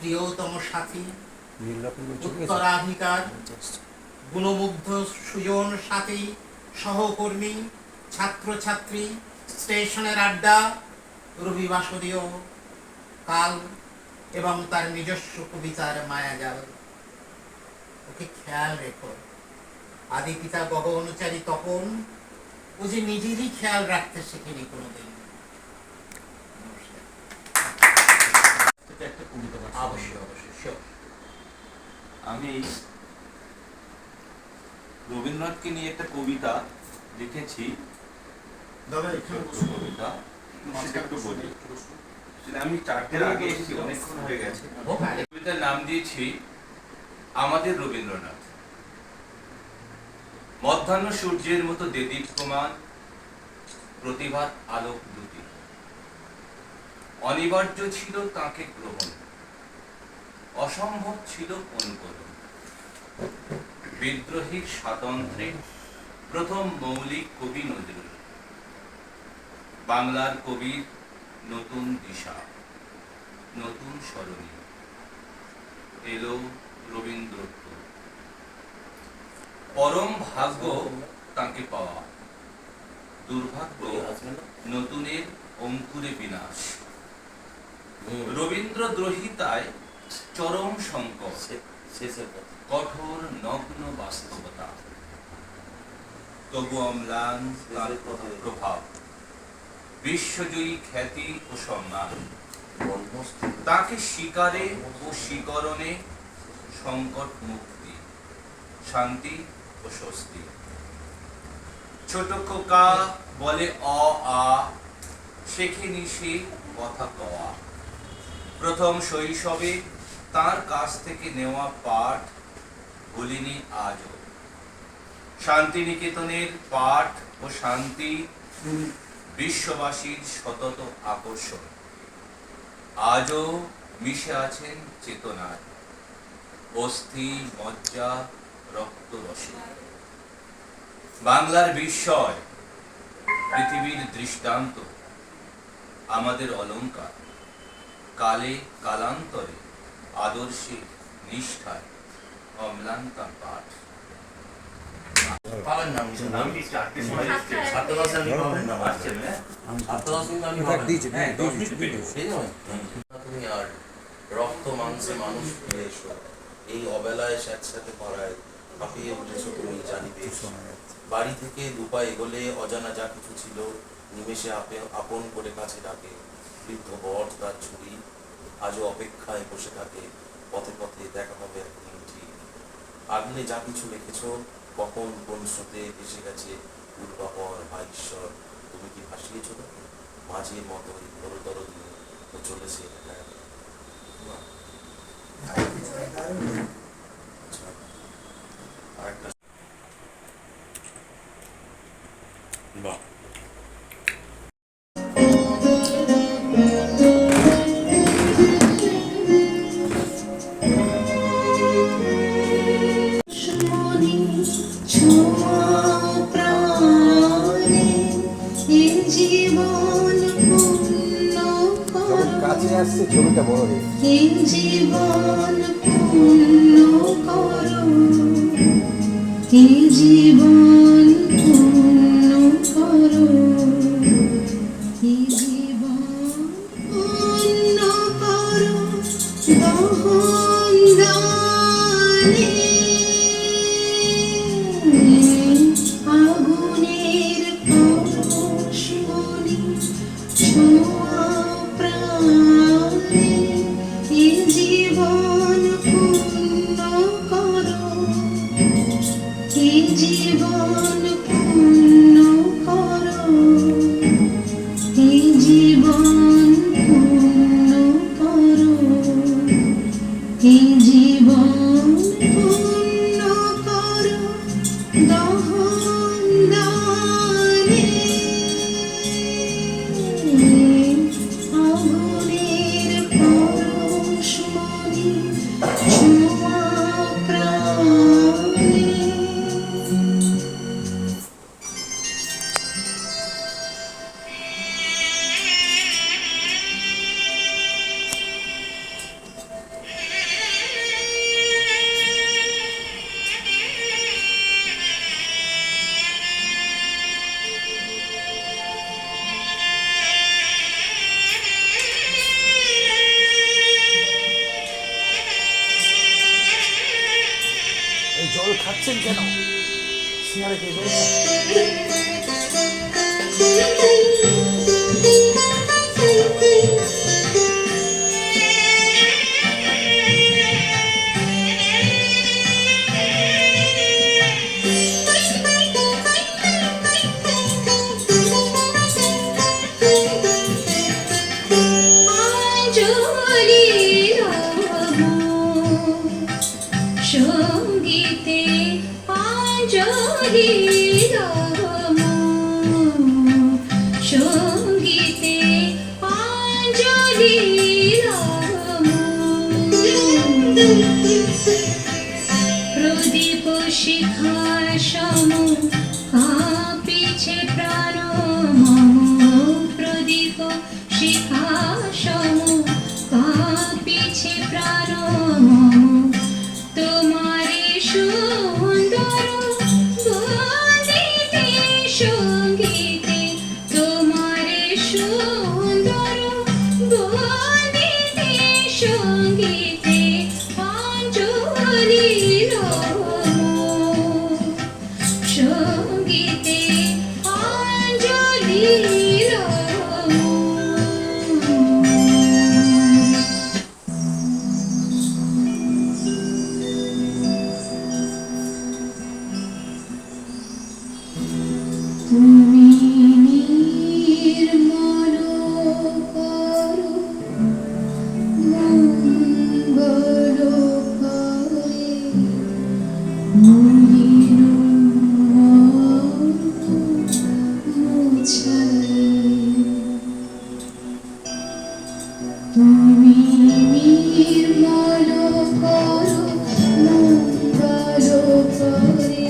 প্রিয়তম সাথী, উত্তরাধিকার, গুণমুগ্ধ সুজন সাথী, সহকর্মী, ছাত্রছাত্রী, স্টেশনের আড্ডা, রবিবাসরীয় কাল এবং তার নিজস্ব কবিতার মায়াজাল। ওকে খেয়াল রেখো। আদি পিতা গগনচারী তপন ও যে নিজেরই খেয়াল রাখতে শেখেনি কোনোদিন। অবশ্যই অবশ্যই। আমি রবীন্দ্রনাথকে নিয়ে একটা কবিতা লিখেছি। কবিতা সেটা একটু বলি। আমি 4টের আগে এসেছি, অনেকক্ষণ হয়ে গেছে। কবিতার নাম দিয়েছি আমাদের রবীন্দ্রনাথ। মধ্যাহ্ন সূর্যের মতো দেদীপ্যমান প্রতিভার আলোক দুটি, অনিবার্য ছিল তাকে গ্রহণ, অসম্ভব ছিল অনুকরণ। বিদ্রোহী স্বাতন্ত্র্যে প্রথম মৌলিক কবি নজরুল, বাংলার কবির নতুন দিশা, নতুন স্মরণী। এলো রবীন্দ্রত্ব, পরম ভাগ্য তাকে পাওয়া, দুর্ভাগ্য নতুনের অঙ্কুরে বিনাশ। রবীন্দ্রদ্রোহিতায় চরম সংকট, কঠোর নগ্ন বাস্তবতা, তবু অম্লান তার প্রভাব, বিশ্বজয়ী খ্যাতি ও সম্মান। তাকে শিকারে ও শিকরণে সংকট মুক্তি, শান্তি ও স্বস্তি। ছোট খোকা বলে অ আ, শেখেনি সে কথা কওয়া। প্রথম শৈশবে তার কাছ থেকে নেওয়া পাঠ ভুলিনি আজও। শান্তিনিকেতনের পাঠ ও শান্তি বিশ্ববাসীর সতত আকর্ষণ, আজও মিশে আছেন চেতনায়, অস্থি মজ্জা রক্ত রসে। বাংলার বিস্ময়, পৃথিবীর দৃষ্টান্ত, আমাদের অলংকার, কালে কালান্তরে আদর্শে নিষ্ঠায় অম্লান তার পাঠ। তুমি আর রক্ত মাংসে মানুষ ফিরে এসো, এই অবেলায় একসাথে পড়ায় হাঁপিয়ে উঠেছো তুমি জানিবে। বাড়ি থেকে দুপা এগোলে অজানা যা কিছু ছিল নিমেষে আপন করে কাছে ডাকে। বৃদ্ধ বট তার ছুরি আজও অপেক্ষায় বসে থাকে, পথে পথে দেখা হবে একদিন ঠিক। আগলে যা কিছু লিখেছো কখন কোন স্রোতে ভেসে গেছে পূর্বাপর বা ঈশ্বর, তুমি কি ভাসিয়েছো তাকে মাঝে মতোই ঘোরতর দিয়ে ও চলেছে আরেকটা বাহ। ছবিটা বড় হয়ে জীবন পূর্ণ করো, জীবন পূর্ণ করো, জীবন পূর্ণ করো দহন দানে। আগুনের পরশ মনি ছোঁয়া প্রাণে, জীবন পূর্ণ করো, জীবন ডাকছেন কেন? শিয়ালে কে বলছেন? সঙ্গীতে পাঞ্জলি সঙ্গীতে পাঞ্জলি প্রদীপ শিখার সম কাঁপিছে প্রাণ মম প্রদীপ শিখা সম কাঁপিছে প্রাণ মম তোমারে সুন্দর বন্দিতে সঙ্গীতে তোমারে সুন্দর বন্দিতে সঙ্গীতে পাঞ্জলি সঙ্গীতে পাঞ্জলি তুমি নির্মল করো মঙ্গল করে মলিন মুছাই তুমি নির্মল করো মঙ্গল করে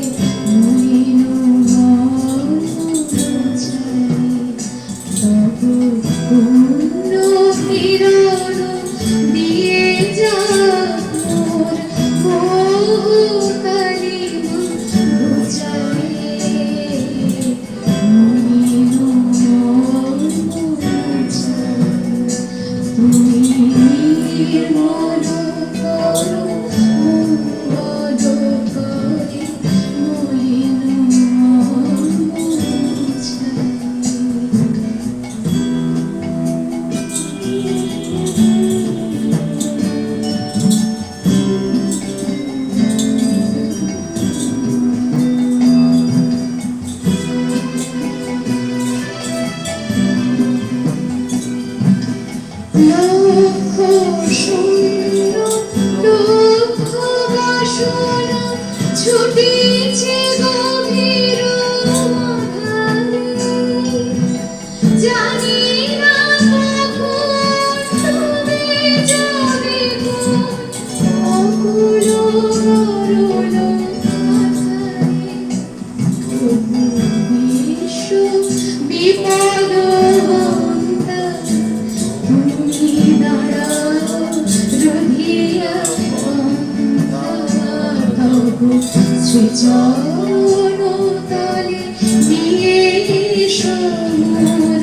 মলিন পূর্ণ কিরণ দিয়ে যাক মোর বহুকালীন বুঝায়ে মলিন বুঝায়ে তুমি নির্মল করো মঙ্গল করে মলিন বুঝায়ে লক্ষ শূন্য লক্ষ বাসনা ছুটিছে গভীর আধারে জানি না কখন ডুবে যাবে অকুল অরুণ আধারে বিশ্ব বিপদ তুমি দাঁড়াও রহিয়া সৃজন তলে নিয়ে সমর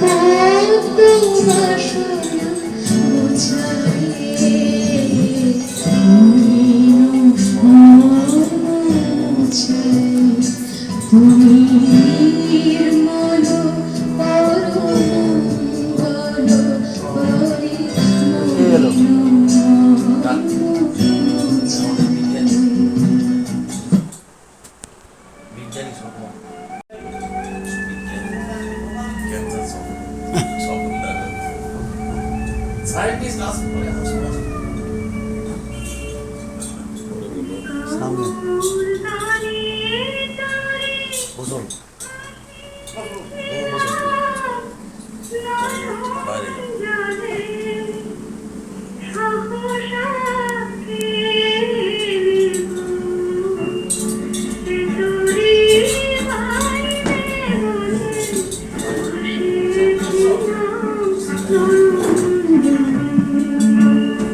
ভক্ত বাসনা বুঝায়ে তুমি নির্মল করো মঙ্গল করে বিজ্ঞানী স্বপ্ন সায়েন্টিস্ট আস করে সামনে বসুন বাইরে Thank you.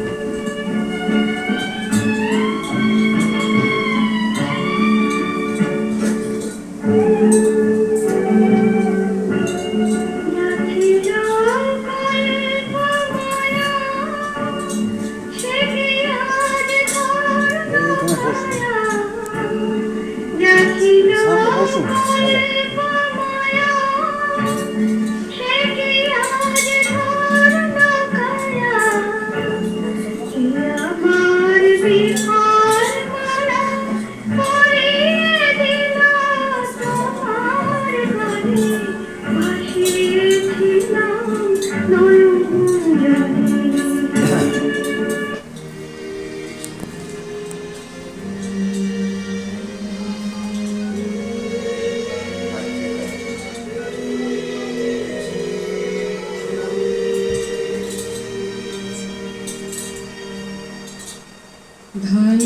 ঘন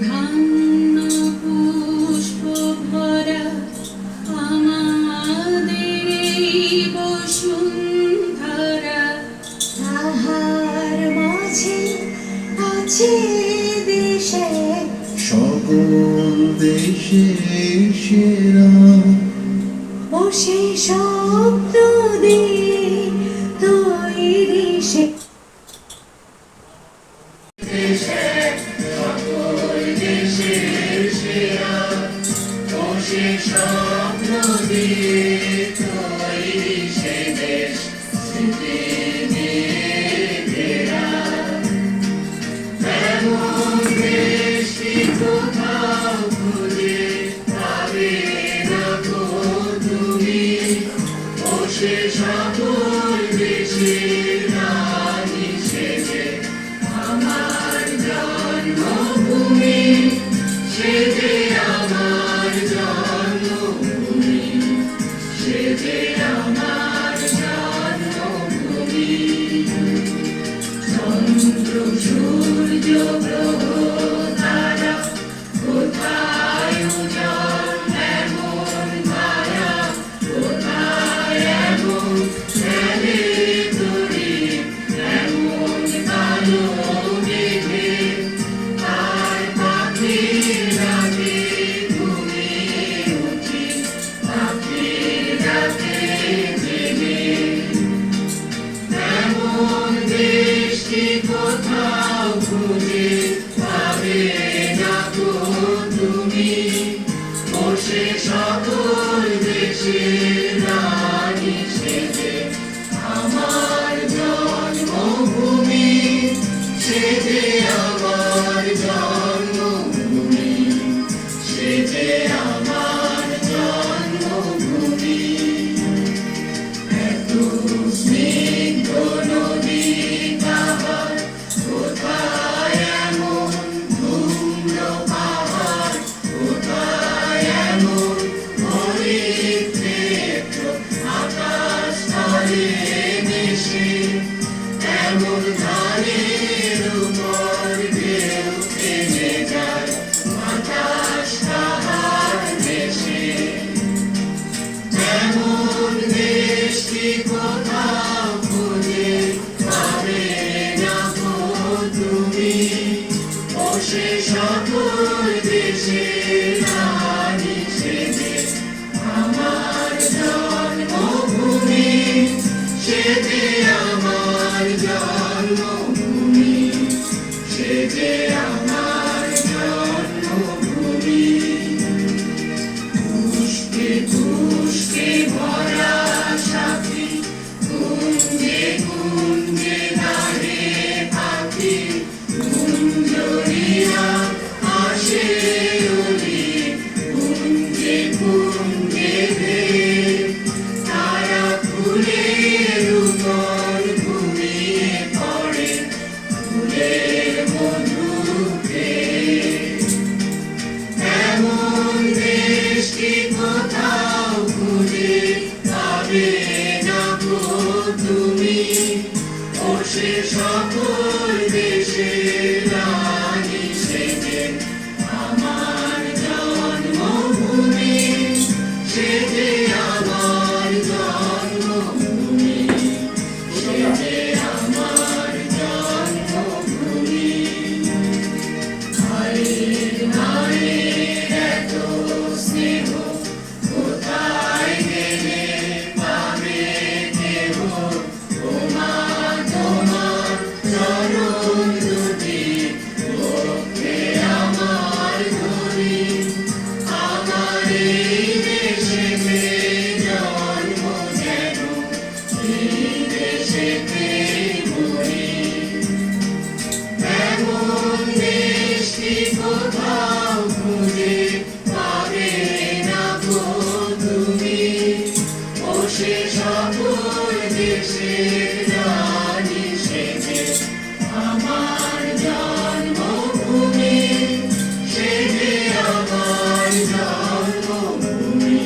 ধান্য পুষ্প ভরা আমাদের এই বসুন্ধরা, তাহার মাঝে আছে দেশে সকল দেশে সেরা বসে শব্দ দিয়ে তৈরি সে সকল দেশের রানী সেজে আমার জন্মভূমি, সেজে আমার জন্মভূমি,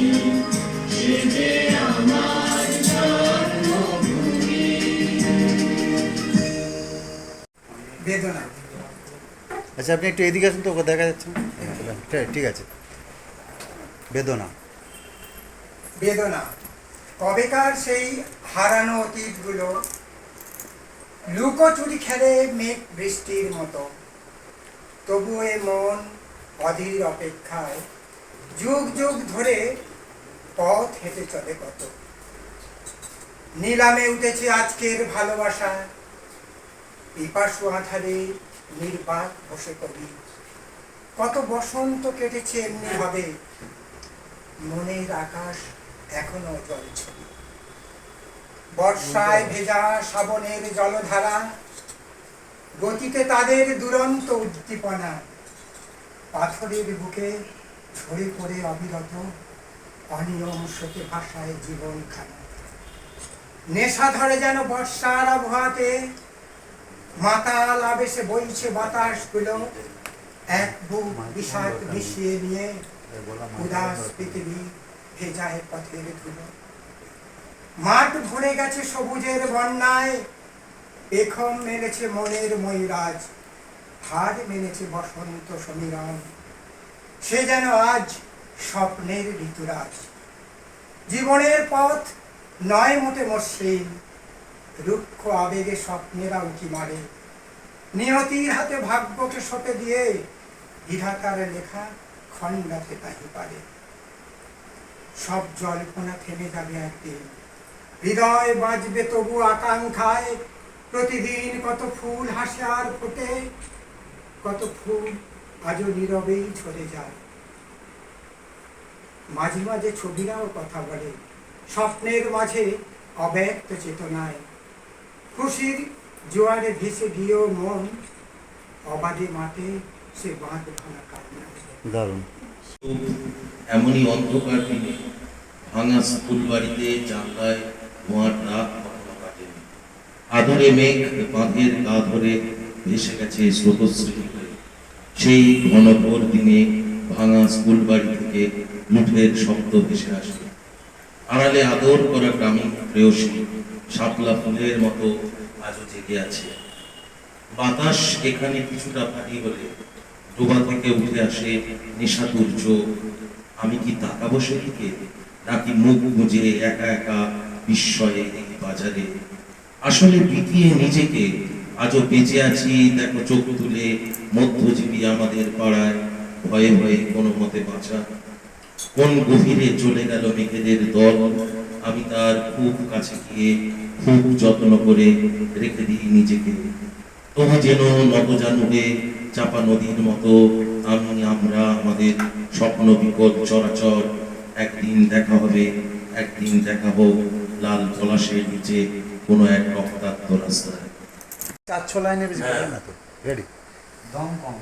সেজে আমার জন্মভূমি। বেদনা। আচ্ছা আপনি একটু এদিকে আসুন তো, ওকে দেখা যাচ্ছে না। ঠিক আছে, বেদনা। বেদনা কবেকার সেই হারানো অতীতগুলো লুকোচুরি খেলে মেঘ বৃষ্টির মতো, তবু এ মন অধীর অপেক্ষায় যুগ যুগ ধরে পথ হেঁটে চলে কত। নিলামে উঠেছে আজকের ভালোবাসা, পিপাসু আধারে নির্বাক বসে কবি। কত বসন্ত কেটেছে এমনি ভাবে, মনের আকাশ এখনো জ্বলছে। বর্ষায় ভেজা শ্রাবণের জলধারা, গতিতে তাদের দুরন্ত উদ্দীপনা। পাথরের বুকে ঝরে পড়ে অবিরত অনিয়ম স্রোতে ভাষায় জীবন খানা। নেশা ধরে যেন বর্ষার আবহাওয়াতে, মাতাল আবেশে বইছে বাতাসগুলো। এক বুক বিষাদ মিশিয়ে নিয়ে উদাস পৃথিবী ভেজায় পথের ধুলো। মাঠ ভরে গেছে সবুজের বন্যায়, পেখম মেলেছে মনের ময়ূরাজ, হার মেনেছে বসন্ত সমীরণ। সে যেন আজ স্বপ্নের ঋতুরাজ। জীবনের পথ নয় মোটে মসৃণ, রুক্ষ আবেগে স্বপ্নেরা উঁকি মারে। নিয়তির হাতে ভাগ্যকে সঁপে দিয়ে বিধাতার লেখা খণ্ডাতে তাই পারে। সব জল্পনা থেমে যাবে একদিন, হৃদয় বাজবে তবু আকাঙ্ক্ষায়। প্রতিদিন কত ফুল হাসে আর ফোটে, কত ফুল আজও নীরবেই ঝরে যায়। মাঝে মাঝে ছবিরাও কথা বলে, স্বপ্নের মাঝে অব্যক্ত চেতনায়। খুশির জোয়ারে ভেসে গিয়েও মন অবাধে মাঠে সে বাঁধ ভাঙা কান্না। দারুণ। এমনই অন্ধকার দিনে ভাঙা স্কুল বাড়িতে জানলায় ধোঁয়ার রাত কখনো কাটেনি। আদরে মেঘ বাঁধের গা ধরে ভেসে গেছে স্রোতস্রোত হয়ে। সেই ঘনঘোর দিনে ভাঙা স্কুল বাড়ি থেকে লুঠের শব্দ ভেসে আসে। আড়ালে আদর করা গ্রামীণ প্রেয়সী শাপলা ফুলের মতো আজও জেগে আছে। বাতাস এখানে কিছুটা ভারী হলে ডোবা থেকে উঠে আসে নিশাতুর চোখ। আমি কি তাকাবো সেদিকে, নাকি মুখ গুঁজে একা একা বিস্ময়ে এই বাজারে? আসলে বিকিয়ে নিজেকে আজও বেঁচে আছি দেখো চোখ তুলে। মধ্যজীবী আমাদের পাড়ায় ভয়ে ভয়ে কোনো মতে বাঁচা। কোন গভীরে চলে গেল মেঘেদের দল, আমি তার খুব কাছে গিয়ে খুব যত্ন করে রেখে দিই নিজেকে। তবু যেন নবজানুবে চাপা নদীর মতো আমরা আমাদের স্বপ্ন বিকল চরাচর। একদিন দেখা হবে, একদিন দেখা হোক লাল পলাশের নিচে কোনো এক রক্তাক্ত রাস্তায়। 4-6 লাইনের বেশি বলবেন না তো? রেডি? দম কম।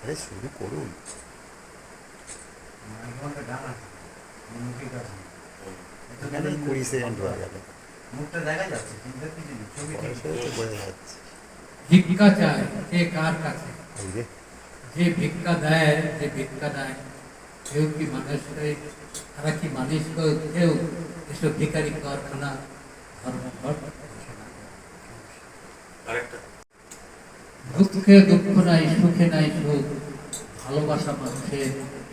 আরে শুরু করুন। এখানে 20 সেকেন্ড হয়ে গেল। মুখটা দেখা যাচ্ছে কিন্তু কিছু নেই, ছবি ঠিক বয়সে তো বোঝা যাচ্ছে। ভিক্ষা চায় কে কার কাছে? এই যে যে ভিক্ষা দেয়, যে ভিক্ষা দেয় কেউ কি মানুষকে, তারা কি মানুষকে কেউ এসব ভিখারি কারখানা ধর্মঘট? দুঃখে দুঃখ নাই, সুখে নাই সুখ, ভালোবাসা মানুষের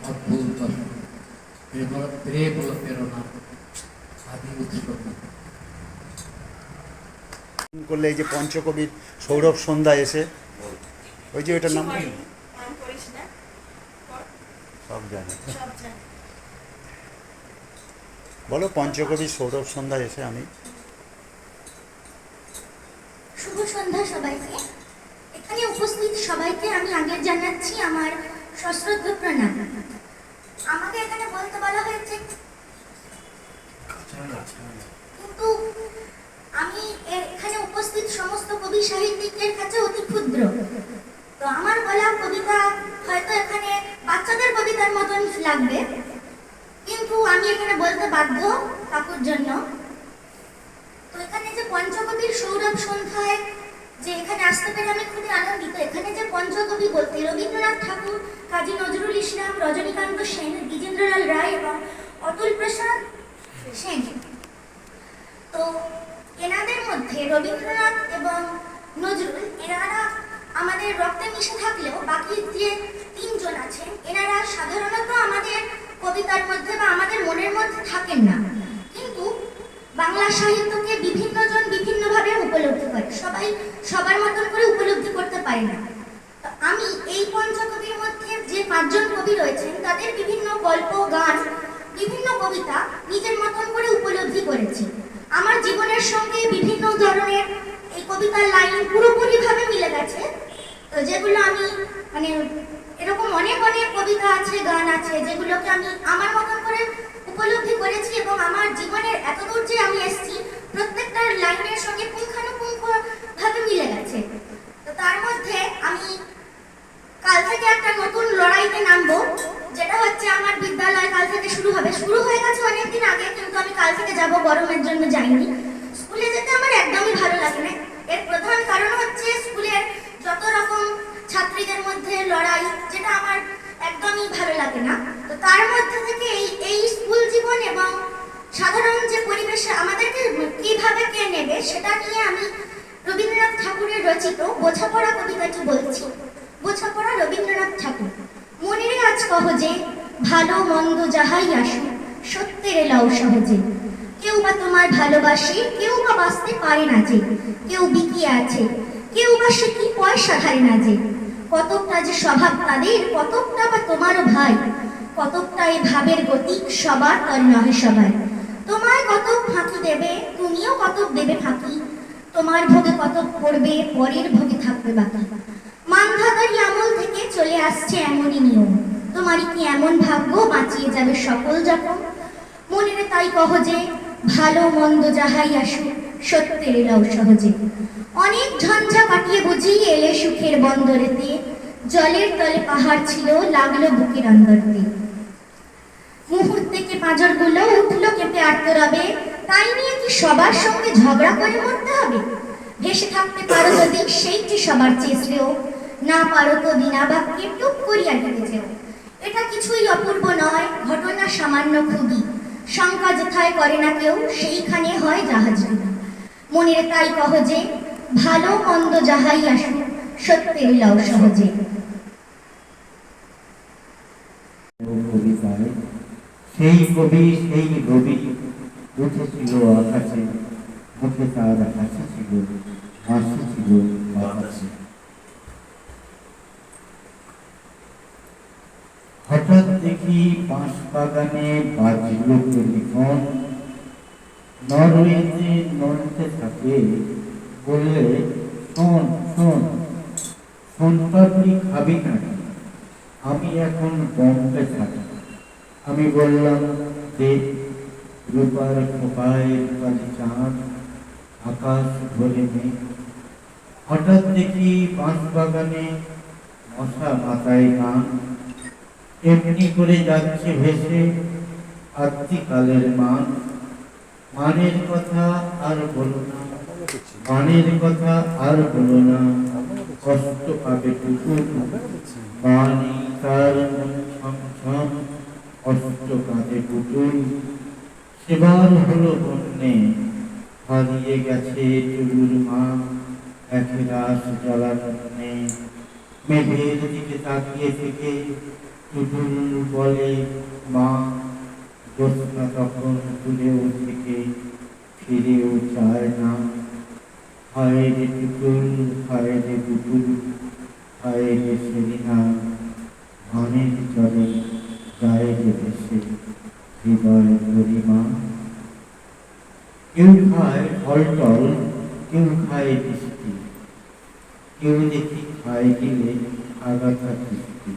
অদ্ভুত বসন। প্রেম হলো প্রেরণা, আদি উৎস। করলে এই যে পঞ্চকবির সৌরভ সন্ধ্যা এসে, ওই যে ওইটার নাম সব জানে, বলো পঞ্চকবির সৌরভ সন্ধ্যা এসে আমি। শুভ সন্ধ্যা সবাইকে। এখানে উপস্থিত সবাইকে আমি আগে জানাচ্ছি আমার সশ্রদ্ধ প্রণাম। আমাকে এখানে বলতে বলা হয়েছে, কিন্তু আমি এখানে উপস্থিত সমস্ত কবি সাহিত্যিকদের কাছে অতি ক্ষুদ্র। তো আমার বলা কবিতা হয়তো এখানে বাচ্চাদের কবিতার মতন লাগবে, কিন্তু আমি এখানে বলতে বাধ্য কাকুর জন্য। তো এখানে যে পঞ্চকবির সৌরভ সন্ধ্যায় যে এখানে আসতে পেরে আমি খুবই আনন্দিত। এখানে যে পঞ্চকবি বলতে রবীন্দ্রনাথ ঠাকুর, কাজী নজরুল ইসলাম, রজনীকান্ত সেন, দ্বিজেন্দ্রলাল রায় এবং অতুল প্রসাদ সেন। তো এনাদের মধ্যে রবীন্দ্রনাথ এবং নজরুল এনারা আমাদের রক্তে মিশে থাকলেও বাকি যে তিনজন আছেন এনারা সাধারণত আমাদের কবিতার মধ্যে বা আমাদের মনের মধ্যে থাকেন না, কিন্তু বাংলা সাহিত্যকে বিভিন্ন জন বিভিন্নভাবে উপলব্ধি করে, সবাই সবার মতন করে উপলব্ধি করতে পারে না। তো আমি এই পঞ্চকবির মধ্যে যে 5 জন কবি রয়েছেন তাদের বিভিন্ন গল্প, গান, বিভিন্ন কবিতা নিজের মতন করে উপলব্ধি করেছি। আমার জীবনের সঙ্গে বিভিন্ন ধরনের এই কবিতার লাইন পুরোপুরিভাবে মিলে গেছে। তো যেগুলো আমি মানে এরকম অনেক অনেক কবিতা আছে, গান আছে যেগুলোকে আমি আমার মতন করে উপলব্ধি করেছি এবং আমার জীবনের এতদূর যে আমি এসেছি প্রত্যেকটা লাইনের সঙ্গে পুঙ্খানুপুঙ্খভাবে মিলে গেছে। তো তার মধ্যে আমি কাল থেকে একটা নতুন লড়াইতে নামবো, যেটা হচ্ছে আমার বিদ্যালয় কাল থেকে শুরু হবে। শুরু হয়ে গেছে অনেকদিন আগে, কিন্তু আমি কাল থেকে যাব, গরমের জন্য যাইনি। স্কুলে যেতে আমার একদমই ভালো লাগে না। এর প্রধান কারণ হচ্ছে স্কুলের যত রকম ছাত্রীদের মধ্যে লড়াই, যেটা আমার একদমই ভালো লাগে না। তো তার মধ্যে থেকে এই স্কুল জীবন এবং সাধারণ যে পরিবেশে আমাদেরকে কিভাবে কে নেবে সেটা নিয়ে আমি রবীন্দ্রনাথ ঠাকুরের রচিত বোঝাপড়া কবিতাটি বলছি। বোঝাপড়া রবীন্দ্রনাথ ঠাকুর। মনেরে আজ সহজে ভালো মন্দ যাহাই আসুক সত্যের এলাও সহজে। কেউ বা তোমার ভালোবাসে, কেউ বা বাঁচতে পারে না যে, কেউ বিকিয়ে আছে, কেউ বা সে কি পয়সা ধারে না যে। কতকটা যে স্বভাব তাদের, কতকটা বা তোমারও ভাই, কতকটা এ ভাবের গতিক সবার তর নহে সবাই। তোমায় কতক ফাঁকি দেবে, তুমিও কতক দেবে ফাঁকি, তোমার ভোগে কতক পড়বে, পরের ভোগে থাকবে বাকি। মানধাতারি আমল থেকে চলে আসছে এমনই নিয়ম, তোমারই কি এমন ভাগ্য বাঁচিয়ে যাবে সকল যখন। মনেরে তাই কহ যে ভালো মন্দ যাহাই আসুক সত্যের এলাও সহজে। অনেক ঝঞ্ঝা কাটিয়ে বুঝি এলে সুখের বন্দরেতে, জলের তলে পাহাড় ছিল লাগলো বুকের অন্দরতে। মুহূর্তে পাঁজরগুলো উঠলো কেঁপে আর্তরবে, তাই নিয়ে কি সবার সঙ্গে ঝগড়া করে মরতে হবে? ভেসে থাকতে পারো যদি সেইটি সবার চেয়ে শ্রেয়, না পারো তো বিনা বাক্যে টুক করিয়া ডুবে যেও। এটা কিছুই অপূর্ব নয়, ঘটনা সামান্য খুবই, শঙ্কা যেথায় করে না কেউ সেইখানে হয় জাহাজ ডুবি। মনের তাই কহ যে ভালো মন্দ যাহাই আসুক সত্যের এলাও সহজে। কবিতায় সেই কবি সেই রবি উঠেছিল আকাশে, মুখে তার হাসি ছিল, হাসি ছিল বাতাসে। হঠাৎ দেখি বাঁশ বাগানে বাজলো টেলিফোন, নরওয়েতে নড়তে থাকে, বললে শোন শোন, শোন পাপড়ি খাবি নাকি? আমি এখন বম্বে থাকি। আমি বললাম দেখ, রূপার খোপায় রূপালি চাঁদ, আকাশ ভরে মেঘ। হঠাৎ দেখি বাঁশ বাগানে মশা মাথায় গান, এমনি করে যাচ্ছে ভেসে আদ্যিকালের মান। মানের কথা আর বলো না, মানের কথা আর বলো না, কষ্ট পাবে কুকুর, বাণী তার ছম কষ্ট কাঁদে পুতুল। সেবার হলো বন্যে, হারিয়ে গেছে চুলুর মা, এক রাস জ্বালানো মেঘের দিকে তাকিয়ে থেকে টুটুল বলে মা। জ্যোৎস্না তখন তুলেও থেকে ফিরেও চায় না। হায় রে টুটুল, হায় রে পুতুল, হায় রে সেরিনা, ধানের চলে যায় রে ভেসে হৃদয় গরিমা। কেউ খায় ফলটল, কেউ খায় বৃষ্টি, কেউ দেখি খায় গেলে আগাছা বৃষ্টি।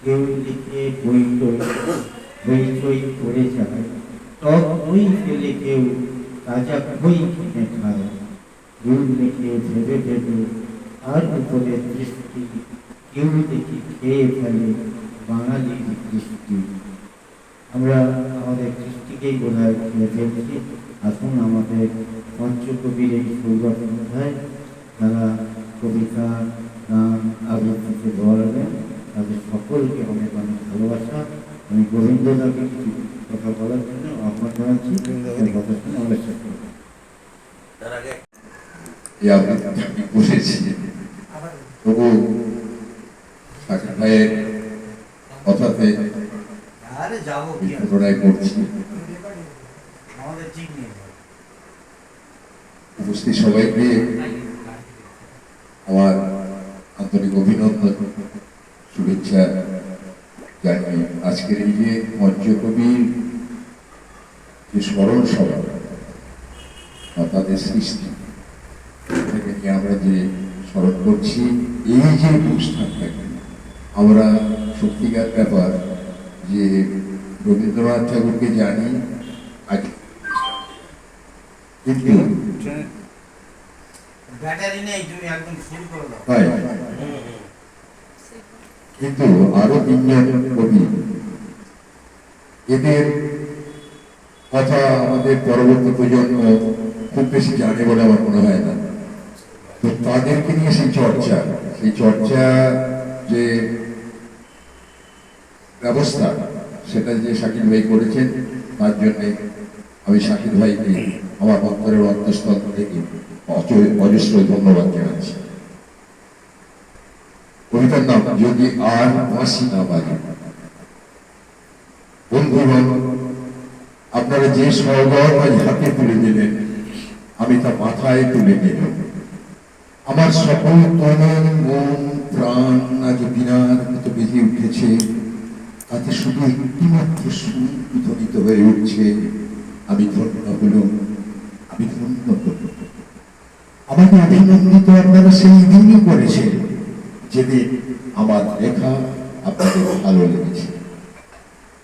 কেউ লিখে বইটই করে যায়, টক বই ফেলে কেউ তাজা বই কিনে খায়। কেউ লিখে ভেবে ভেবে তার উপরে দৃষ্টি, কেউ দেখি খেয়ে ফেলে বাঙালির কৃষ্টি। আমরা আমাদের কৃষ্টিকেই বোধ হয় খেয়ে ফেলছি। আসুন আমাদের পঞ্চকবির এই সৌরভ সন্ধ্যায় যারা কবিতা, গান, আবৃত্তিতে বলবেন তাদের সকলকে অনেক অনেক ভালোবাসা। আমি গোবিন্দদাকে কিছু কথা বলার জন্য আহ্বান জানাচ্ছি। এই কথা শুনে আমরা শেষ করব। তার আগে এই আবৃত্তি আমি বসেছি, তবু শাকিব ভাইয়ের কথাতে আরে যাবো কি আর, পুনরায় করছি। আমাদের ঠিক নেই। উপস্থিত সবাইকে আমার আন্তরিক অভিনন্দন, শুভেচ্ছা জানাই। আজকের এই যে পঞ্চকবির যে স্মরণ সভা বা তাদের সৃষ্টি থেকে নিয়ে আমরা যে স্মরণ করছি, এই যে অনুষ্ঠানটাকে আমরা সত্যিকার ব্যাপার যে রবীন্দ্রনাথ ঠাকুরকে জানি আগে, কিন্তু ব্যাটারি নেই, তুমি একদম ফুল করে দাও। তাই কিন্তু আরো তিনজন কবি, এদের কথা আমাদের পরবর্তী প্রজন্ম খুব বেশি জানে বলে আমার মনে হয় না। তো তাদেরকে নিয়ে সেই চর্চা যে ব্যবস্থা, সেটা যে শাকিব ভাই করেছেন, তার জন্যে আমি শাকিব ভাইকে আমার অন্তরের অন্তঃস্থল থেকে অজস্র ধন্যবাদ জানাচ্ছি। কবিতার নাম যদি আর বাঁশি না বাজে। বন্ধুগণ, আপনারা যে সওগাত আজ হাতে তুলে দিলেন, আমি তা মাথায় তুলে নিলাম। আমার সকল তন মন প্রাণ আজ বিনার মতো বেজে উঠেছে, তাতে শুধু একটিমাত্র সুর ধ্বনিত হয়ে উঠছে, আমি ধন্য হলাম, আমি ধন্য হলাম। আমাকে অভিনন্দিত আপনারা সেই দিনই করেছেন যেদিন আমার লেখা আপনাদের ভালো লেগেছে।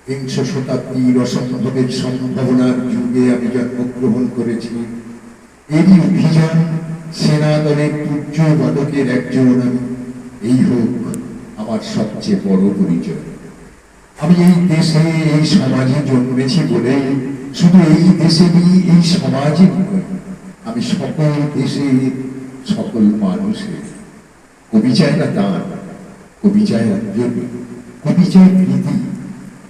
বিংশ শতাব্দীর অসম্ভবের সম্ভাবনার যুগে আমি জন্মগ্রহণ করেছি। এরই অভিযান সেনা দলের পূজ্য বাদকের একজন আমি। এই হোক আমার সবচেয়ে বড় পরিচয়। আমি এই দেশে, এই সমাজে জন্মেছি বলে শুধু এই দেশেরই, এই সমাজে নয়, আমি সকল দেশের সকল মানুষের। কবি চায় না দান, কবি চায় অঞ্জলি, কবি চায় প্রীতি।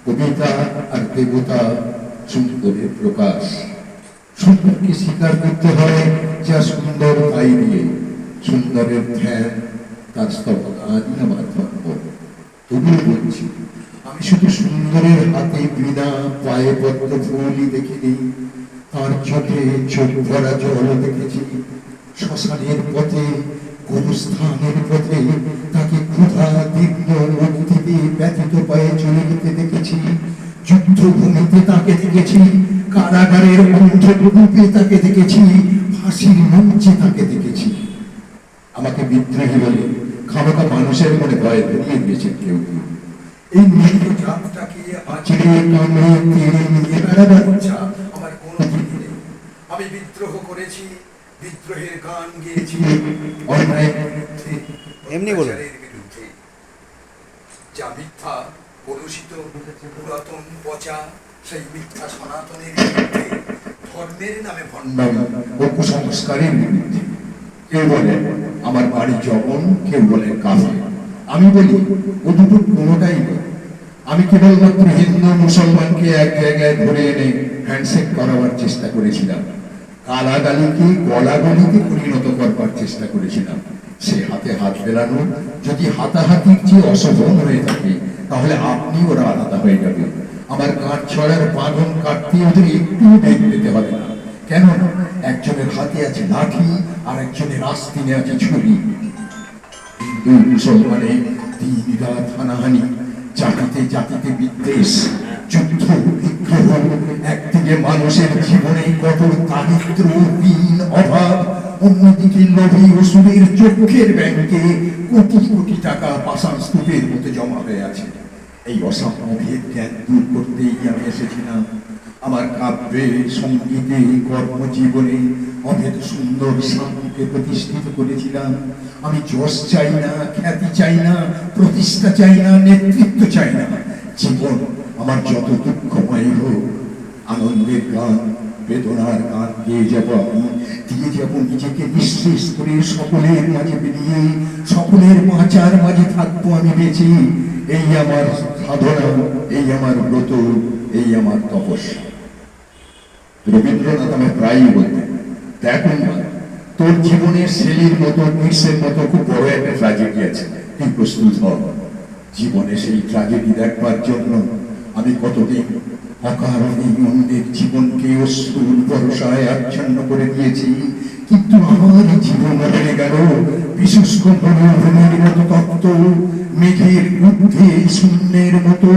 কবিতা আর দেবতা সুন্দরের প্রকাশ। সুন্দরকে স্বীকার করতে হয় যা সুন্দর তাই দিয়ে। সুন্দরের ধ্যান, তার স্তবগানই আমার ধর্ম। তবুও বলছি, আমি শুধু সুন্দরের হাতে বীণা, পায়ে পদ্ম ফুলই দেখিনি, তার চোখে চোখ ভরা জল দেখেছি। শ্মশানের পথে, গুরুস্থানের পথে তাকে ক্ষুধা দীর্ঘ মুক্তিতে ব্যথিত পায়ে চলে যেতে দেখেছি। যুদ্ধভূমিতে তাকে দেখেছি, কারাগারের অন্ধকূপে তাকে দেখেছি, ফাঁসির মঞ্চে তাকে দেখেছি। আমাকে বিদ্রোহী বলে খামোখা মানুষের মনে ভয় ধরিয়ে দিয়েছেন কেউ কেউ। এই নিরীহ জাতটাকে আঁচড়ে কামড়ে তেড়ে নিয়ে বেড়াবার ইচ্ছা আমার কোনোদিনই নেই। আমি বিদ্রোহ করেছি, বিদ্রোহের গান গেয়েছি, অন্যায়ের বিরুদ্ধে, এমনি বলুন। অত্যাচারের বিরুদ্ধে। যা মিথ্যা, কলুষিত, পুরাতন, পচা, সেই মিথ্যা সনাতনের বিরুদ্ধে, ধর্মের নামে ভণ্ডামি ও কুসংস্কারের বিরুদ্ধে। কেউ বলে আমার বাড়ি জবন, কেউ বলে কাফে। আমি বলি ও দুটো কোনোটাই নয়। আমি কেবলমাত্র হিন্দু মুসলমানকে এক জায়গায় ধরে এনে হ্যান্ডশেক করাবার চেষ্টা করেছিলাম। গালাগালিকে গলাগলিতে পরিণত করবার চেষ্টা করেছিলাম। সে হাতে হাত মেলানো যদি হাতাহাতির চেয়ে অশোভন হয়ে থাকে, তাহলে আপনি ওরা আলাদা হয়ে যাবে। আমার কাঠ ছড়ার বাঁধন কাটতে ওদের একটু বেগ পেতে হবে না। কেন? একজনের হাতে আছে লাঠি, আর একজনের আস্তিনে আছে ছুরি। হিন্দু মুসলমানে দিন রাত হানাহানি, জাতিতে জাতিতে বিদ্বেষ, যুদ্ধ বিগ্রহ। একদিকে মানুষের জীবনে কত দারিদ্র, ঋণ, অভাব, অন্যদিকে লোভী অসুরের চোখের ব্যাংকে কোটি কোটি টাকা পাষাণ স্তূপের মতো জমা হয়ে আছে। এই অসাম্য ভেদ জ্ঞান দূর করতেই আমি এসেছিলাম। আমার কাব্যে, সঙ্গীতে, কর্মজীবনে অভেদ সুন্দর সামকে প্রতিষ্ঠিত করেছিলাম। আমি যশ চাই না, খ্যাতি চাই না, প্রতিষ্ঠা চাই না, নেতৃত্ব চাই না। জীবন আমার যত দুঃখময় হোক, আনন্দের গান, বেদনার গান গেয়ে যাব আমি, দিয়ে যাব নিজেকে নিঃশেষ করে সকলের মাঝে বেরিয়ে, সকলের বাঁচার মাঝে থাকবো আমি বেঁচে। এই আমার সাধনা, এই আমার ব্রত, এই আমার তপস্যা। রবীন্দ্রনাথ আমার প্রায়ই বলতেন, দেখুন না, তোর জীবনের শেলির মতো, গ্রীষ্মের মতো খুব বড় একটা ট্র্যাজেডি আছে, তুই প্রস্তুত হ। জীবনে সেই ট্র্যাজেডি দেখবার জন্য আমি কতদিন অকারণে অন্যের জীবনকে অশ্রুর বর্ষায় আচ্ছন্ন করে দিয়েছি, কিন্তু আমার জীবন হয়ে গেল বিশুষ্ক মরুভূমির মতো তপ্ত, মেঘের ঊর্ধ্বে শূন্যের মতো,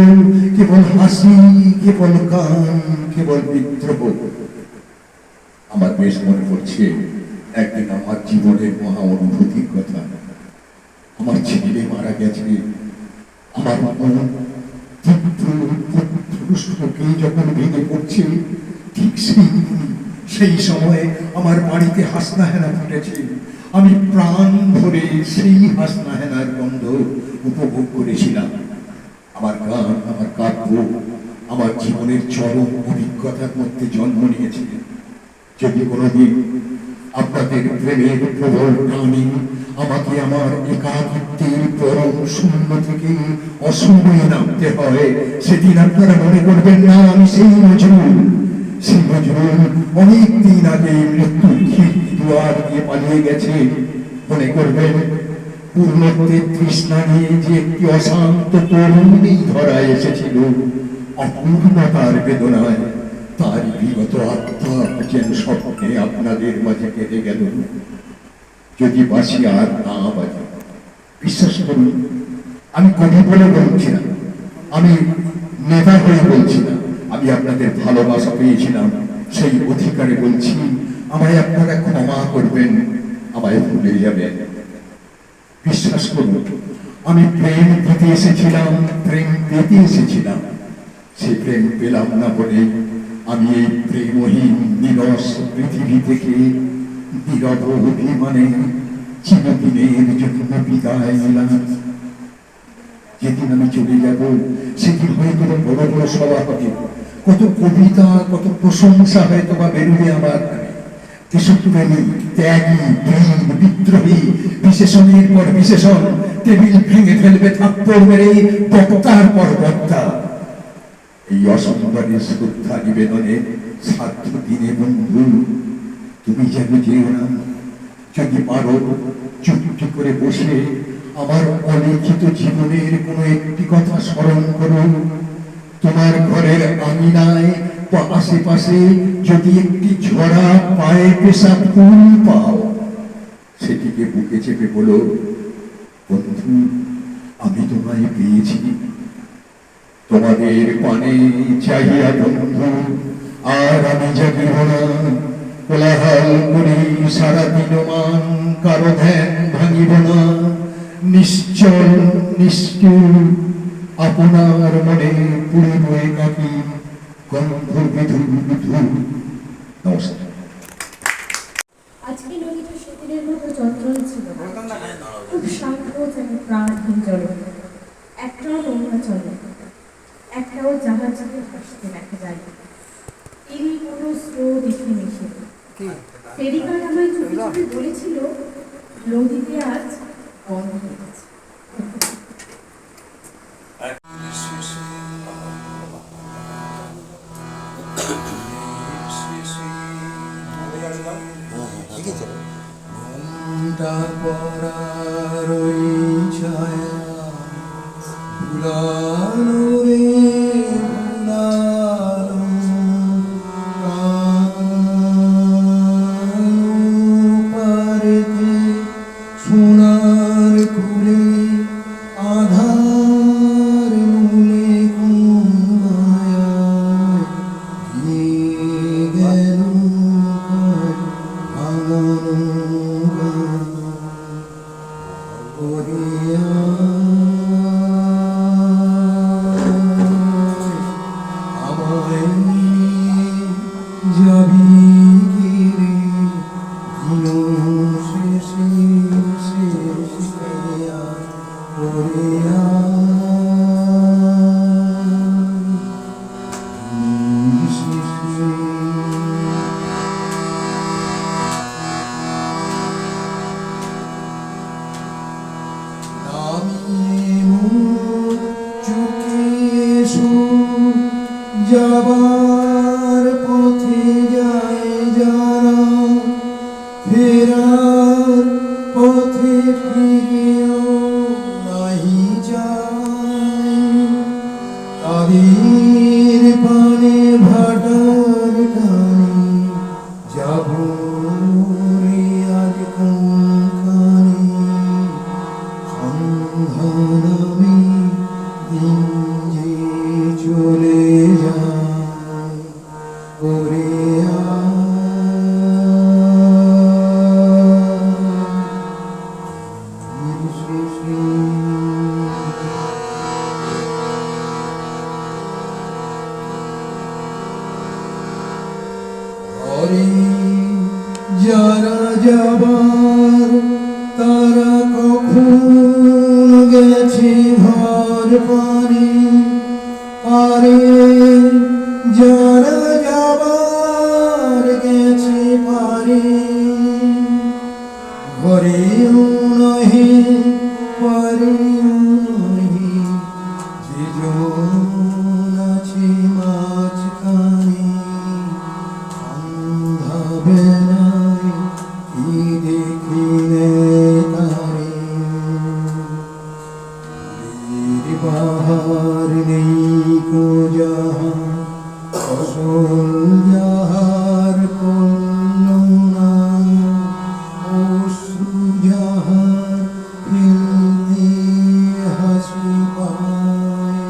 কেবল হাসি, কেবল গান, কেবল বিদ্রোহ। আমার বেশ মনে পড়ছে একদিন আমার জীবনের মহা অনুভূতির কথা। আমার ছেলে মারা গেছে, আমার মন শোকে যখন ভেঙে পড়ছে, ঠিক সেই সময়ে আমার বাড়িতে হাসনাহেনা ফুটেছে। আমি প্রাণ ভরে সেই হাসনাহেনার গন্ধ উপভোগ করেছিলাম। আমার গান, আমার কাব্য আমার জীবনের চরম অভিজ্ঞতার মধ্যে জন্ম নিয়েছে। যদি কোনোদিন আপনাদের প্রেমের প্রবল টানে আমাকে আমার একাকিত্বের পরম শূন্য থেকে অশূন্যে নামতে হয়, সেদিন আপনারা মনে করবেন না আমি সেই নজরুল। সেই নজরুল অনেক দিন আগে মৃত্যুর খিড়কি দুয়ার দিয়ে পালিয়ে গেছে। মনে করবেন পূর্ণত্বের তৃষ্ণা নিয়ে যে একটি অশান্ত তরুণী ধরায় এসেছিল, অপূর্ণতার বেদনায় তার বিগত আত্মা যেন স্বপ্নে আপনাদের মাঝে কেঁদে গেল। যদি বাসি আর না বাজে, বিশ্বাস করুন, আমি কবি বলে বলছি না, আমি নেতা হয়ে বলছি না, আমি আপনাদের ভালোবাসা পেয়েছিলাম, সেই অধিকারে বলছি, আমায় আপনারা ক্ষমা করবেন, আমায় ভুলে যাবেন। বিশ্বাস করুন, আমি প্রেম দিতে এসেছিলাম, প্রেম পেতে এসেছিলাম, সে প্রেম পেলাম না বলে আমি এই প্রেমহীন নিরস পৃথিবী থেকে নীরব অভিমানে চিরদিনের জন্য বিদায় নিলাম। যেদিন আমি চলে যাব, সেদিন হয়তো বড় বড় সভা হবে, কত কবিতা, কত প্রশংসা হয়তো বা বেরোবে আমার। দেশপ্রেমী, ত্যাগী, বীর, বিদ্রোহী, বিশেষণের পর বিশেষণ টেবিল ভেঙে ফেলবে থাপ্পড় মেরে, বক্তার পর বক্তা। এই অসম্মানের শ্রদ্ধা নিবেদনে সাধ্য দিনে বন্ধু তুমি যেন যেও না। যদি পারো চুপটি করে বসে আমার অলিখিত জীবনের কোনো একটি কথা স্মরণ করো। তোমার ঘরের আঙিনায় বা আশেপাশে যদি একটি ঝরা পায়ে পেশা ফুল পাও, সেটিকে বুকে চেপে বলো, বন্ধু আমি তোমায় পেয়েছি। তোমাদের পানে চাহিয়া বন্ধু আর আমি জাগিব না, কোলাহল করি সারাদিন মান, কারো ধ্যান ভাঙিব না। নিশ্চল নিষ্ঠুর আপনার মনে পুরিব একাকী গন্ধ বিধু বিধু। নমস্কার। আজকে নদীটা সেদিনের মতো চঞ্চল ছিল, খুব শান্ত, যেন প্রাণহীন জল। একটাও নৌকা চলে, একটাও জাহাজকে ভাসতে দেখা যায়। তিনি কোনো স্রোত দেখে মিশে ফেরিকার আমায় চুপি চুপি বলেছিল, নদীতে আজ বন্ধ হয়ে গেছে। Oh, দিন যে চলে যায় ওরে ঘরে যারা যাবার তারা কখন গেছে ঘর পারে পারে যারা যাবার গেছে পারে ঘরেও নহে পারেও নহে যেজন আছে মাঝখানে সন্ধ্যা বেলায় কি দেখিলে তারে ফুলের বাহার নেই কো যাহা ফসল যাহার করল না অশ্রু যাহার ফেলতে হাসি পায়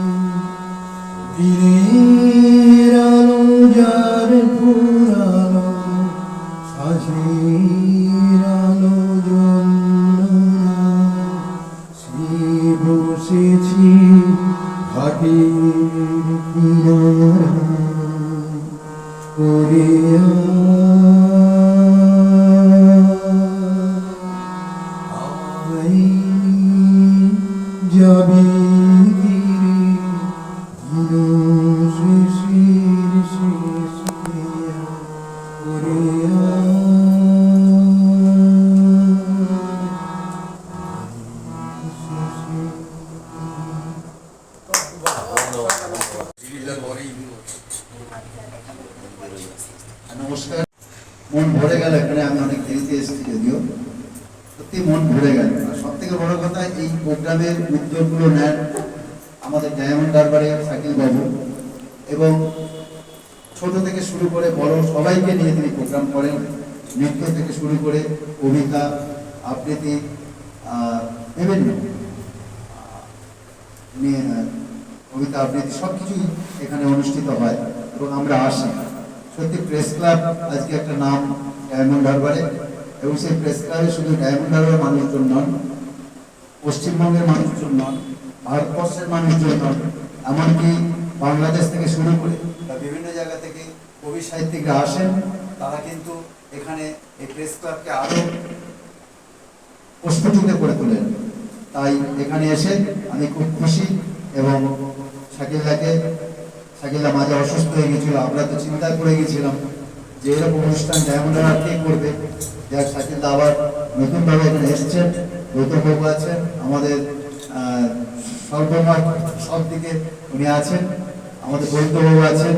দিনের আলো যার ফুরালো সাজের আলো জ্বলল না সে বসেছি ঘাটের কিনারা করে আই যাবে গিরে দিন শেষের শেষ ক্রিয়া করে নমস্কার। মন ভরে গেল এখানে, আমি অনেক দেরিতে এসেছি যদিও, সত্যি মন ভরে গেল। আর সব থেকে বড় কথা, এই প্রোগ্রামের উদ্যোগগুলো নেন আমাদের ডায়মন্ড হারবারে শাকিল বাবু, এবং ছোট থেকে শুরু করে বড় সবাইকে নিয়ে তিনি প্রোগ্রাম করেন। নৃত্য থেকে শুরু করে কবিতা আবৃত্তি বিভিন্ন কবিতা আবৃত্তি সব কিছুই এখানে অনুষ্ঠিত হয় এবং আমরা আসি। সত্যি প্রেস ক্লাব আজকে একটা নাম ডায়মন্ড হারবারে, এবং সেই প্রেস ক্লাবে শুধু ডায়মন্ড হারবারের মানুষজন নন, পশ্চিমবঙ্গের মানুষজন নন, ভারতবর্ষের মানুষজন নন, এমনকি বাংলাদেশ থেকে শুরু করে বা বিভিন্ন জায়গা থেকে কবি সাহিত্যিকরা আসেন। তারা কিন্তু এখানে এই প্রেস ক্লাবকে আরো প্রস্ফুটিত করে তোলেন। তাই এখানে এসে আমি খুব খুশি, এবং শাকিলা মাঝে অসুস্থ হয়ে গেছিল, আমরা তো চিন্তা করে গেছিলাম যে এরকম অনুষ্ঠান ডায়মন্ড হারবার কে করবে। যাক, শাকিলা আবার নতুনভাবে এখানে এসছেন, গৌতমবাবু আছেন, আমাদের সর্বময় সব দিকে উনি আছেন, আমাদের বৈদ্যবাবু আছেন,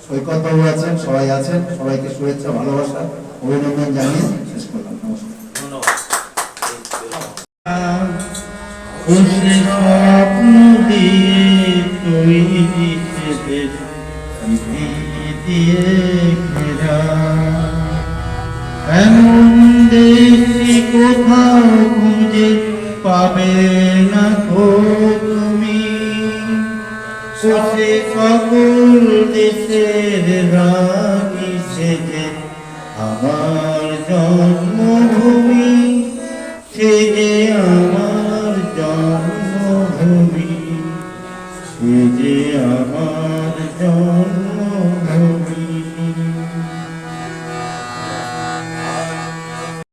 সৈকতবাবু আছেন, সবাই আছেন। সবাইকে শুভেচ্ছা ভালোবাসা অভিনন্দন জানিয়ে শেষ করলাম। স্বপ্ন দিয়ে তৈরি দিয়ে ঘেরা এমন দেশে কোথাও খুঁজে পাবে না গো তুমি, সে সকল দেশের রানী সেজে আমার জন্মভূমি, সে যে আমার জন্মভূমি, সে যে আমার